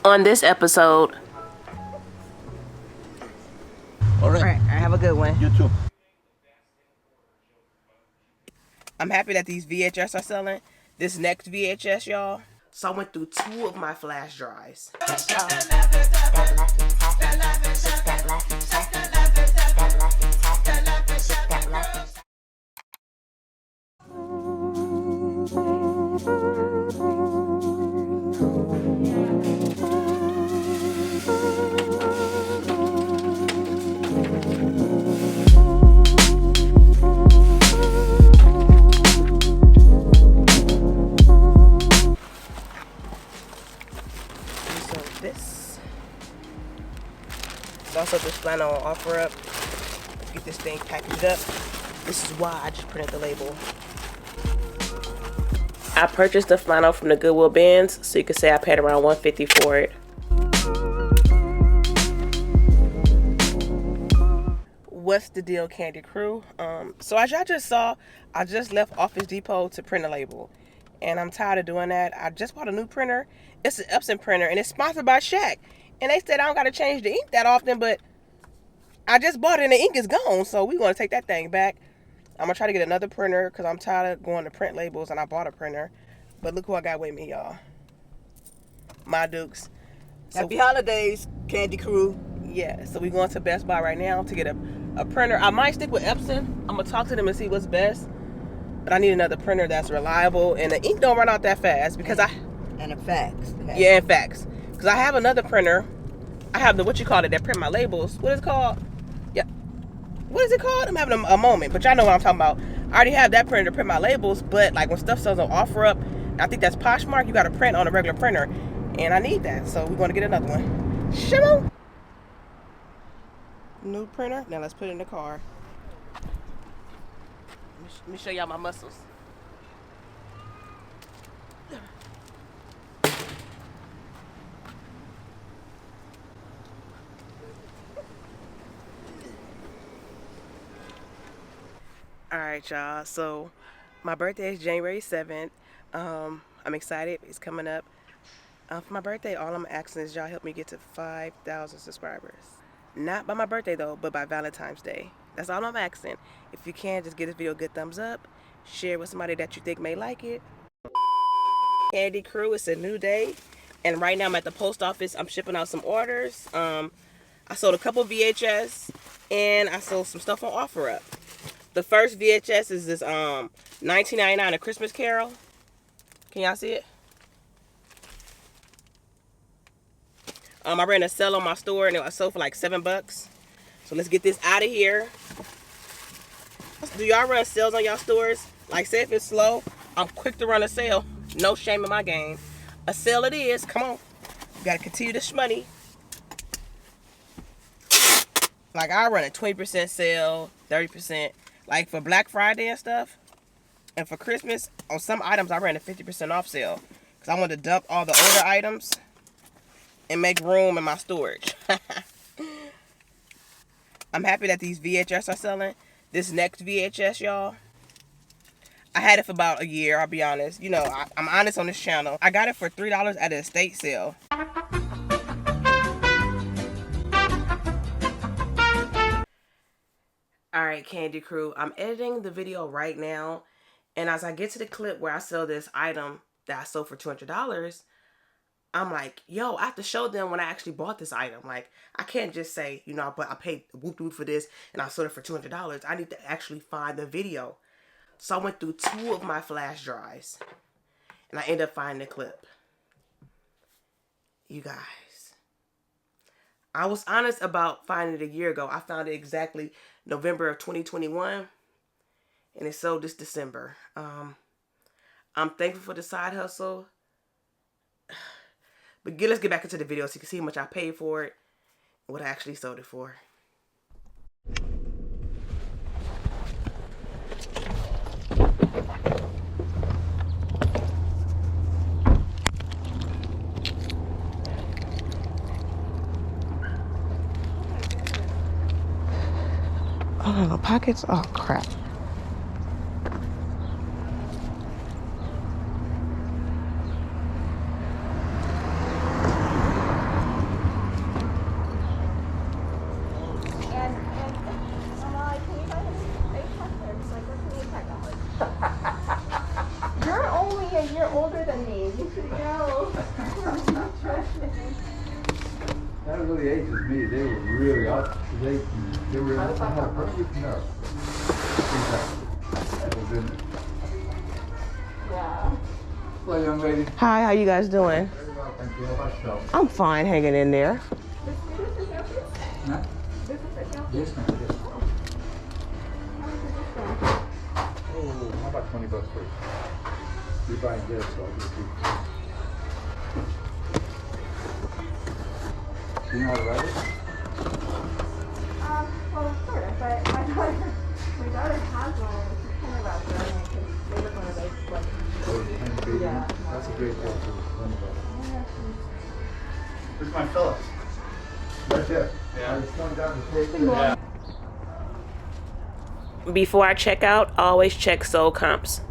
on this episode. All right, have a good one. You too. I'm happy that these VHS are selling. This next VHS, y'all. So I went through 2 of my flash drives. Also, this flannel on offer up. Let's get this thing packaged up. This is why I just printed the label. I purchased the flannel from the Goodwill bins, so you can say I paid around $150 for it. What's the deal, Candy Crew? So as y'all just saw, I just left Office Depot to print a label, and I'm tired of doing that. I just bought a new printer. It's an Epson printer, and it's sponsored by Shaq. And they said I don't got to change the ink that often, but I just bought it and the ink is gone. So we want to take that thing back. I'm going to try to get another printer because I'm tired of going to print labels, and I bought a printer. But look who I got with me, y'all. My Dukes. Happy holidays, Candy Crew. Yeah, so we're going to Best Buy right now to get a printer. I might stick with Epson. I'm going to talk to them and see what's best. But I need another printer that's reliable, and the ink don't run out that fast because And a fax. Yeah, and fax. Because I have another printer. I have the, what you call it, that print my labels. What is it called? Yeah. What is it called? I'm having a moment, but y'all know what I'm talking about. I already have that printer to print my labels, but like when stuff sells on offer up, I think that's Poshmark, you got to print on a regular printer. And I need that, so we're going to get another one. Shimmo! New printer. Now let's put it in the car. Let me show y'all my muscles. Alright, y'all, so my birthday is January 7th. I'm excited. It's coming up. For my birthday, all I'm asking is y'all help me get to 5,000 subscribers. Not by my birthday, though, but by Valentine's Day. That's all I'm asking. If you can, just give this video a good thumbs up. Share with somebody that you think may like it. Candy Crew, it's a new day. And right now I'm at the post office. I'm shipping out some orders. I sold a couple VHS, and I sold some stuff on offer up. The first VHS is this $19.99 A Christmas Carol. Can y'all see it? I ran a sale on my store and it sold for like $7. So let's get this out of here. Do y'all run sales on y'all stores? Like, say if it's slow, I'm quick to run a sale. No shame in my game. A sale it is. Come on. You gotta continue this money. Like, I run a 20% sale, 30%. Like for Black Friday and stuff, and for Christmas, on some items I ran a 50% off sale. Because I wanted to dump all the older items and make room in my storage. I'm happy that these VHS are selling. This next VHS, y'all, I had it for about a year, I'll be honest. You know, I'm honest on this channel. I got it for $3 at an estate sale. Alright, Candy Crew, I'm editing the video right now, and as I get to the clip where I sell this item that I sold for $200, I'm like, yo, I have to show them when I actually bought this item. Like, I can't just say, you know, but I paid whoop-whoop for this, and I sold it for $200. I need to actually find the video. So I went through 2 of my flash drives, and I ended up finding the clip. You guys. I was honest about finding it a year ago. I found it exactly November of 2021, and it sold this December. I'm thankful for the side hustle, but let's get back into the video so you can see how much I paid for it and what I actually sold it for. Oh, no pockets? Oh, crap. as really aged as me. They were really out. They were had a perfect nerve. Exactly. Yeah. Hello, young lady. Hi, how you guys doing? Very well, thank you. How about yourself? I'm fine, hanging in there. Huh? Yes, ma'am. Yes. Oh, how about 20 bucks first? You're buying this, so I'll give you. Do you know how to ride it? Well, sort of, but my daughter has one. She's kind of about learning it because they live one of those, like, Yeah. That's a great deal too. 20 bucks. Where's my Phillips? Right there. Yeah. I was going down the table. Yeah. Before I check out, always check sold comps.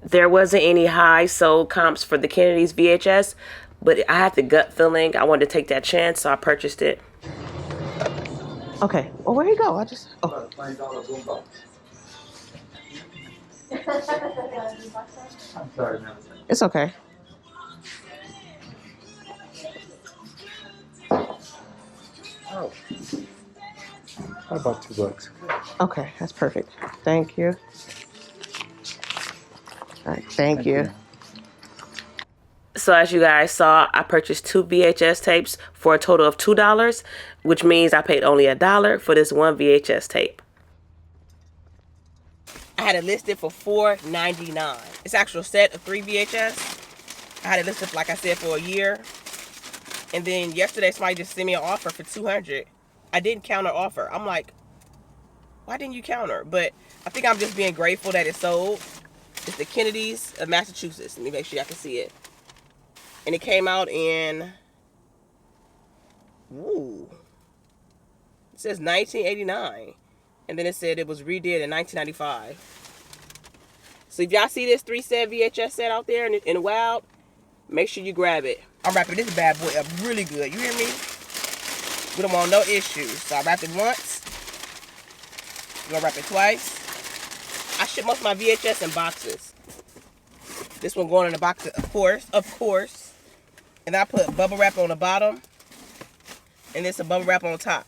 There wasn't any high sold comps for the Kennedy's VHS, but I had the gut feeling I wanted to take that chance, so I purchased it. Okay. Well, where'd he go? I just. Oh. $20 boom box. I'm sorry, man. It's okay. Oh. How about 2 bucks? Okay, that's perfect. Thank you. All right, thank you. So as you guys saw, I purchased 2 VHS tapes for a total of $2, which means I paid only $1 for this one VHS tape. I had it listed for $4.99. It's an actual set of 3 VHS. I had it listed, like I said, for a year. And then yesterday, somebody just sent me an offer for $200. I didn't counter offer. I'm like, why didn't you counter? But I think I'm just being grateful that it sold. It's the Kennedys of Massachusetts. Let me make sure y'all can see it. And it came out in, ooh, it says 1989. And then it said it was redid in 1995. So if y'all see this 3-set VHS set out there in the wild, make sure you grab it. I'm wrapping this bad boy up really good. You hear me? We don't want no issues. So I wrapped it once. We're gonna wrap it twice. I ship most of my VHS in boxes. This one going in the box, of course. And I put bubble wrap on the bottom. And it's a bubble wrap on top.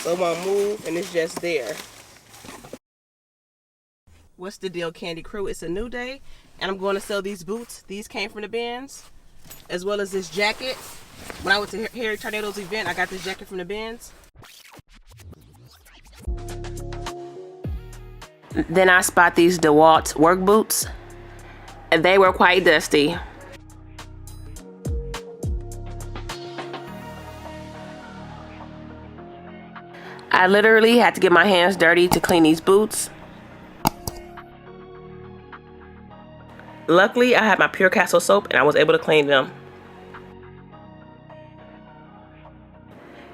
So it won't move, and it's just there. What's the deal, Candy Crew? It's a new day, and I'm going to sell these boots. These came from the bins, as well as this jacket. When I went to Harry Tornado's event, I got this jacket from the bins. Then I spot these DeWalt work boots, and they were quite dusty. I literally had to get my hands dirty to clean these boots. Luckily, I had my Pure Castle soap and I was able to clean them.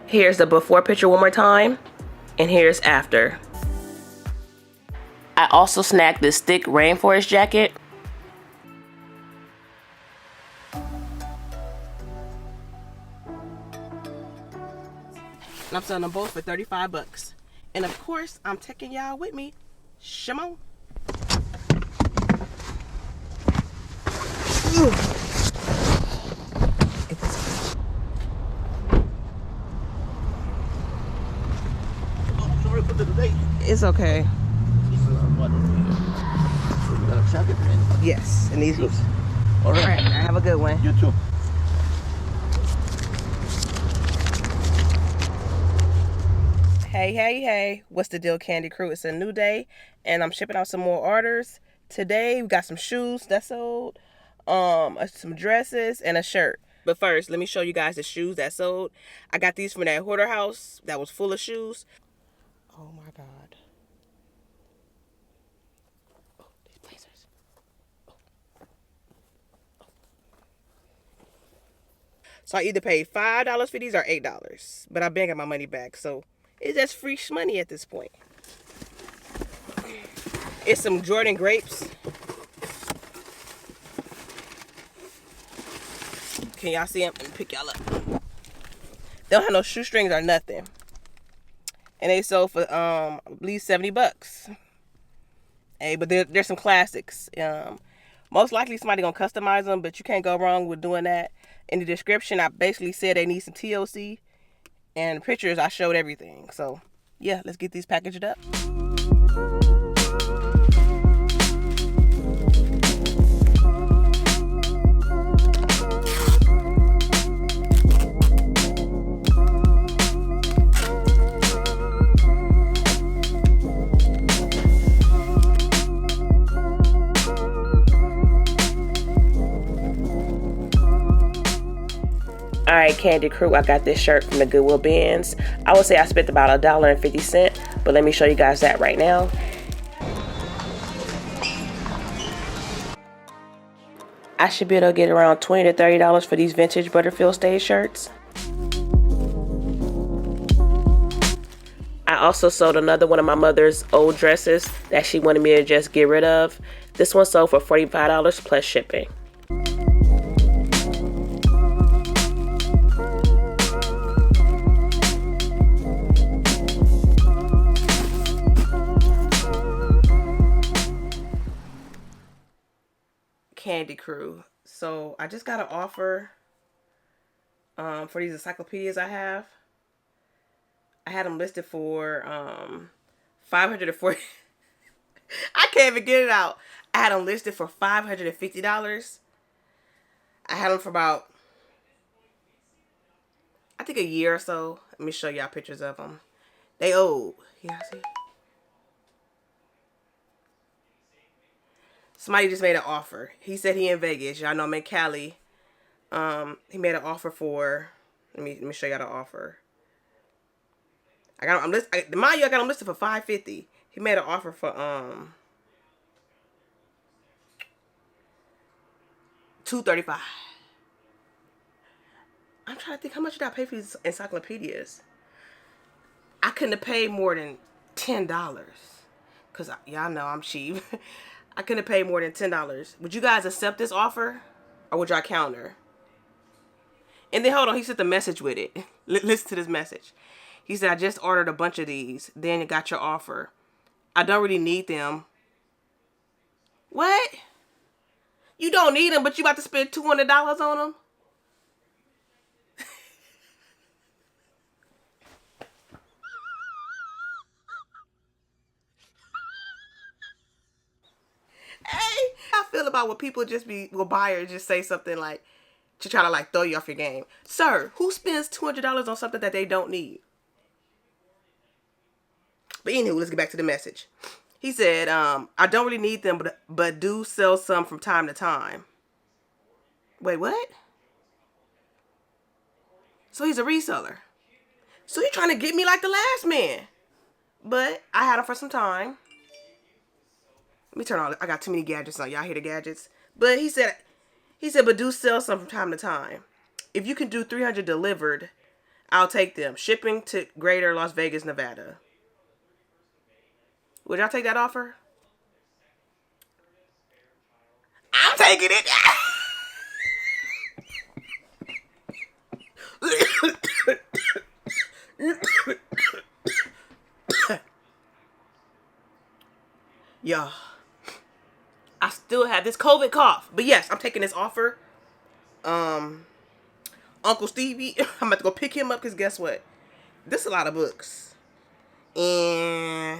Here's the before picture one more time, and here's after. I also snagged this thick rainforest jacket. And I'm selling them both for 35 bucks. And of course, I'm taking y'all with me. Shimon. Sorry for the delay. It's okay. Yes, and these boots. All right. All right, have a good one. You too. Hey, what's the deal, Candy Crew? It's a new day, and I'm shipping out some more orders. Today, we got some shoes that sold, some dresses, and a shirt. But first, let me show you guys the shoes that sold. I got these from that hoarder house that was full of shoes. Oh my God. Oh, these blazers. Oh. So I either paid $5 for these or $8. But I been got my money back. So it's just free money at this point. It's some Jordan grapes. Can y'all see them? Let me pick y'all up. They don't have no shoestrings or nothing. And they sold for I believe $70. Hey, but there's some classics. Most likely somebody gonna customize them, but you can't go wrong with doing that. In the description, I basically said they need some TLC, and pictures I showed everything. So yeah, let's get these packaged up. Alright, Candy Crew, I got this shirt from the Goodwill bins. I would say I spent about $1.50, but let me show you guys that right now. I should be able to get around $20 to $30 for these vintage Butterfield stage shirts. I also sold another one of my mother's old dresses that she wanted me to just get rid of. This one sold for $45 plus shipping. Candy Crew. So I just got an offer for these encyclopedias I have. I had them listed for $540. I can't even get it out. I had them listed for $550. I had them for about, I think, a year or so. Let me show y'all pictures of them. They old. Yeah, see? Somebody just made an offer. He said he in Vegas. Y'all know I'm in Cali. He made an offer for. Let me show y'all the offer. Mind you, I got him listed for $550. He made an offer for $235. I'm trying to think how much did I pay for these encyclopedias. I couldn't have paid more than $10, cause y'all know I'm cheap. I couldn't have paid more than $10. Would you guys accept this offer, or would y'all counter? And then hold on, he sent the message with it. Listen to this message. He said, I just ordered a bunch of these. Then it got your offer. I don't really need them. What? You don't need them, but you about to spend $200 on them? Hey, I feel about when people buyers just say something like, to try to like throw you off your game. Sir, who spends $200 on something that they don't need? But anywho, let's get back to the message. He said, I don't really need them, but do sell some from time to time. Wait, what? So he's a reseller. So he's trying to get me like the last man. But I had him for some time. Let me turn on. I got too many gadgets on. Y'all hear the gadgets? But he said, but do sell some from time to time. If you can do 300 delivered, I'll take them. Shipping to Greater Las Vegas, Nevada. Would y'all take that offer? I'm taking it. Y'all, I still have this COVID cough. But yes, I'm taking this offer. Uncle Stevie, I'm about to go pick him up because guess what? This is a lot of books. And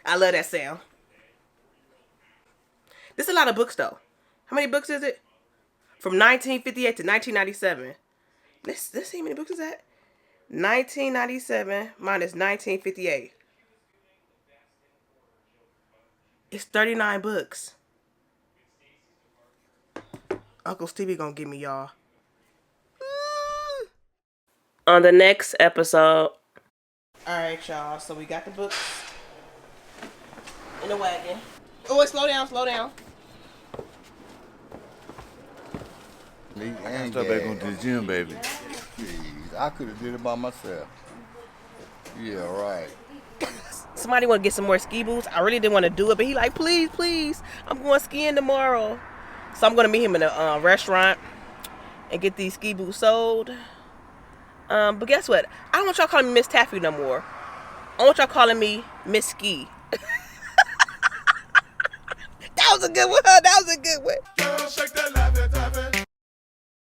I love that sound. This is a lot of books though. How many books is it? From 1958 to 1997. Let's see how many books is that? 1997 minus 1958. It's 39 books. Uncle Stevie gonna give me y'all. On the next episode. Alright, y'all. So we got the books in the wagon. Oh, wait, slow down, slow down. sleep I and start back going gas. to the gym, baby. Jeez, I could have did it by myself. Yeah, right. Somebody want to get some more ski boots. I really didn't want to do it, but he like, please, please, I'm going skiing tomorrow. So I'm going to meet him in a restaurant and get these ski boots sold. But guess what? I don't want y'all calling me MsTaffy no more. I want y'all calling me Miss Ski. That was a good one. That was a good one.